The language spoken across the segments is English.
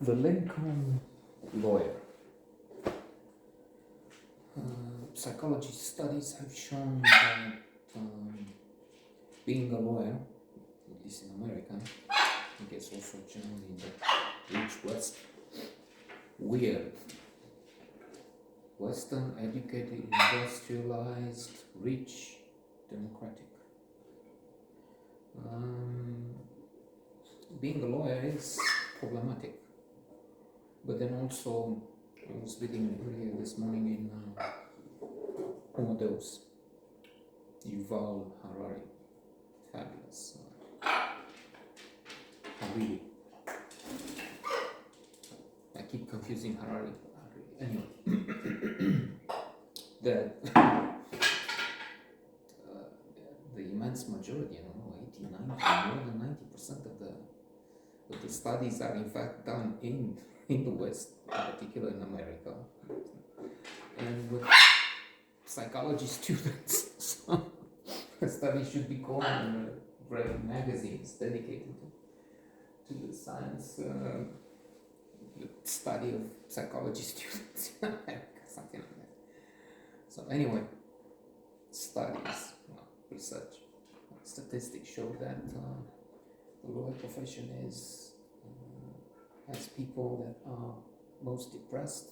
The Lincoln lawyer. Psychology studies have shown that being a lawyer, at least in America, I guess also generally in the rich West, weird, Western, educated, industrialized, rich, democratic. Being a lawyer is problematic, but then also I was reading earlier this morning in Homo Deus, Yuval Harari, fabulous. Hariri. I keep confusing Harari. Anyway, that the immense majority, 80, 90, more than 90% of the studies are in fact done in the West, particularly in America, and with psychology students. So the study should be called in great magazines dedicated to the science, the study of psychology students in America, something like that. So anyway, studies, research, statistics show that the lawyer profession has people that are most depressed,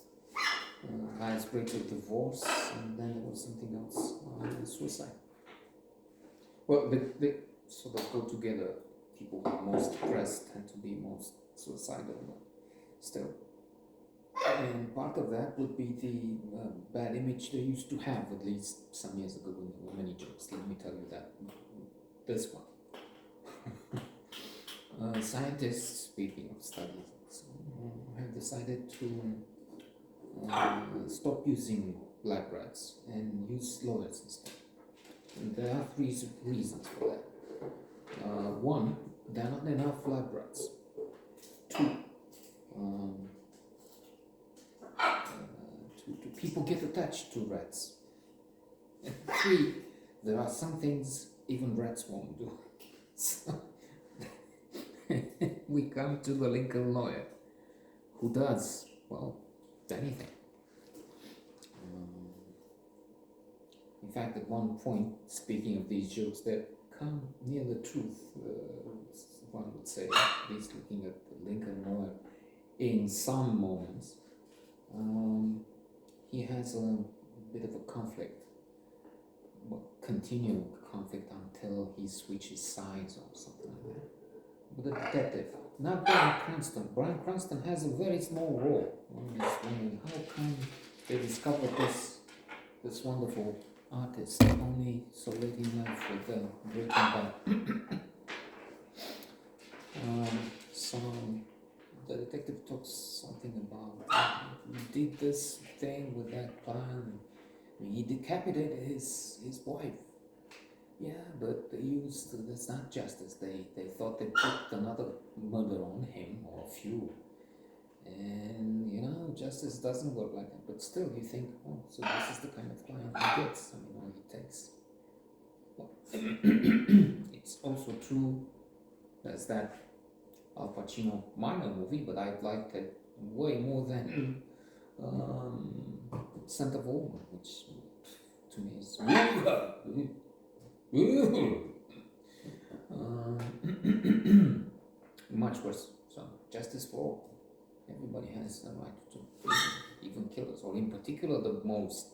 highest rate of divorce, and then there was something else, suicide. Well, they sort of go together. People who are most depressed tend to be most suicidal, but still. And part of that would be the bad image they used to have, at least some years ago, when there were many jokes. Let me tell you that. This one. Scientists, speaking of studies, have decided to stop using lab rats and use lawyers instead. And there are three reasons for that. One, there are not enough lab rats. Two, people get attached to rats. And three, there are some things even rats won't do. So we come to the Lincoln lawyer, who does, well, anything. In fact, at one point, speaking of these jokes that come near the truth, one would say, at least looking at the Lincoln lawyer, in some moments, he has a bit of a conflict, continual conflict until he switches sides or something like that. With a detective, not Bryan Cranston. Bryan Cranston has a very small role. One is wondering how come they discovered this wonderful artist only so late in life with Breaking Bad. So the detective talks something about he did this thing with that plan. He decapitated his wife. Yeah, but they used, that's not justice. They thought they put another murder on him or a few. And justice doesn't work like that. But still, you think, oh, so this is the kind of client he gets. Or he takes. Well, it's also true. There's that Al Pacino minor movie, but I liked it way more than Scent of Woman, which to me is much worse. So justice for all. Everybody has the right to even killers, or in particular the most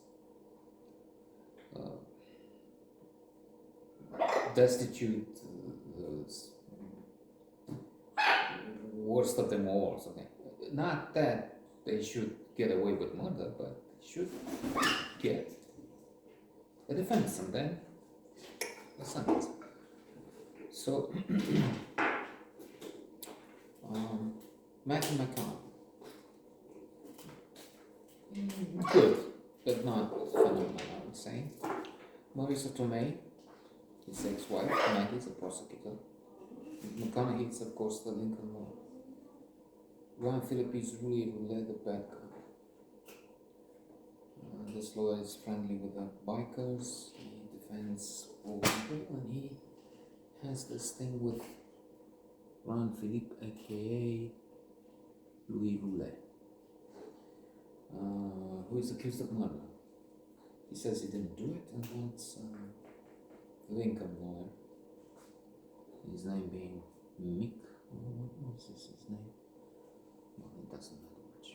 destitute, worst of them all. Okay. Not that they should get away with murder, but they should get a defense and then a sentence. So, Matthew McConaughey. Good, but not phenomenal, I would say. Marisa Tomei, his ex-wife, Maggie's a prosecutor. McConaughey is, of course, the Lincoln lawyer. Ryan Phillippe is really the bad guy. This lawyer is friendly with the bikers. He defends all people, and he has this thing with Ryan Phillippe, aka Louis Roulet, who is accused of murder. He says he didn't do it and wants a Lincoln lawyer, his name being Mick. What is his name? Well, it doesn't matter much.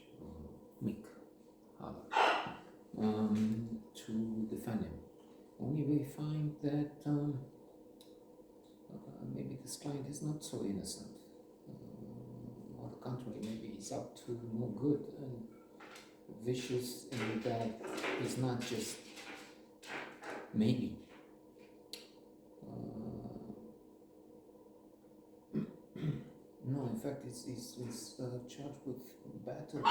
Mick Haller, to defend him. Only we find that maybe this client is not so innocent. On the contrary, maybe he's up to no good and vicious in that he's not just maybe. No, in fact, he's charged with battery.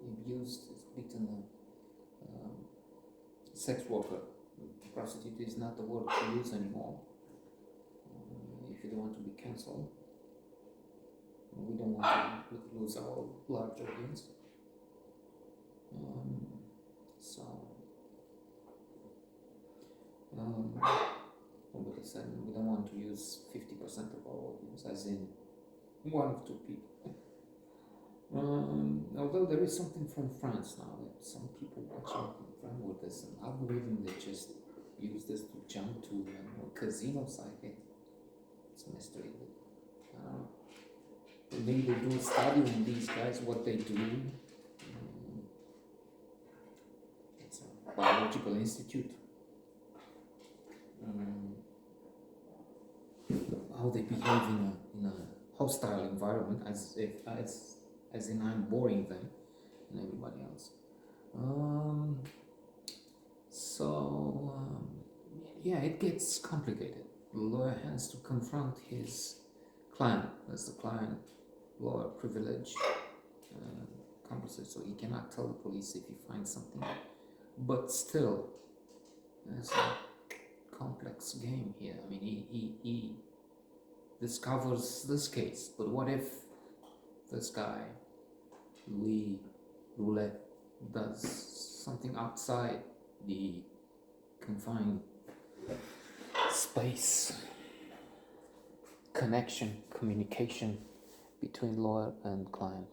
He abused, he's beaten a sex worker. Prostitute is not the word to use anymore. If you don't want to be cancelled, we don't want to lose our large audience. Like I said, we don't want to use 50% of our audience, as in one or two people. Although there is something from France now that some people watching from France with this an algorithm that just use this to jump to casino site. It's a mystery. Maybe they do a study on these guys, what they do. It's a biological institute. How they behave in a hostile environment, as in I'm boring them and everybody else. Yeah, it gets complicated. The lawyer has to confront his client. As the client, lawyer privilege compensates, so he cannot tell the police if he finds something. But still, there's a complex game here. I mean, he discovers this case, but what if this guy, Louis Roulet, does something outside the confined space, connection, communication between lawyer and client?